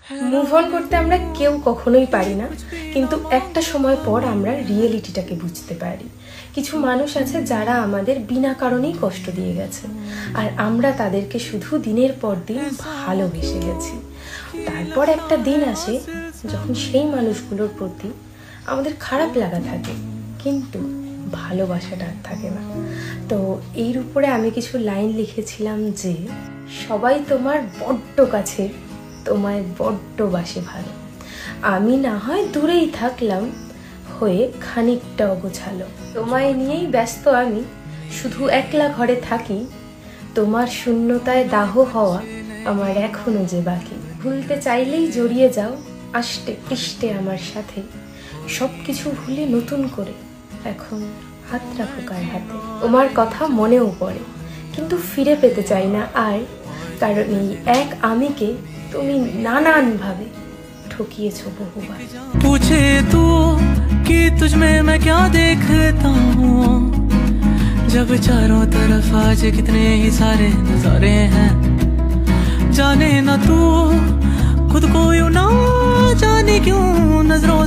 Move on করতে আমরা কেউ কখনোই পারি না, কিন্তু একটা সময় পর আমরা রিয়েলিটিটাকে বুঝতে পারি। কিছু মানুষ আছে যারা আমাদের বিনা কারণেই কষ্ট দিয়ে গেছে, আর আমরা তাদেরকে শুধু দিনের পর দিন ভালোবেসে গেছি। তারপর একটা দিন আসে যখন সেই মানুষগুলোর প্রতি আমাদের খারাপ লাগা থাকে, কিন্তু ভালোবাসাটা আর থাকে না। তো এর উপরে আমি কিছু লাইন লিখেছিলাম যে, সবাই তোমার বড্ড কাছের, তোমায় বড্ড বাসে ভালো। আমি না হয় দূরেই থাকলাম, হয়ে খানিকটা অগোছালো। তোমায় নিয়েই ব্যস্ত আমি, শুধু একলা ঘরে থাকি। তোমার শূন্যতায় দাহ হওয়া আমার এখনো যে বাকি। ভুলতে চাইলেই জড়িয়ে যাও আষ্টে পৃষ্ঠে আমার সাথে। সব কিছু ভুলে নতুন করে এখন হাত রাখো কার হাতে। তোমার কথা মনেও পড়ে, কিন্তু ফিরে পেতে চাই না আর, কারণ এই এক আমিকে তুমি নানান ভাবে ठुकिएছো बहुबार। पूछे तू कि तुझ में मैं क्या देखता हूँ, जब चारों तरफ आज कितने ही सारे नजारे हैं। जाने ना तू खुद को यूं ना जाने क्यों नजरों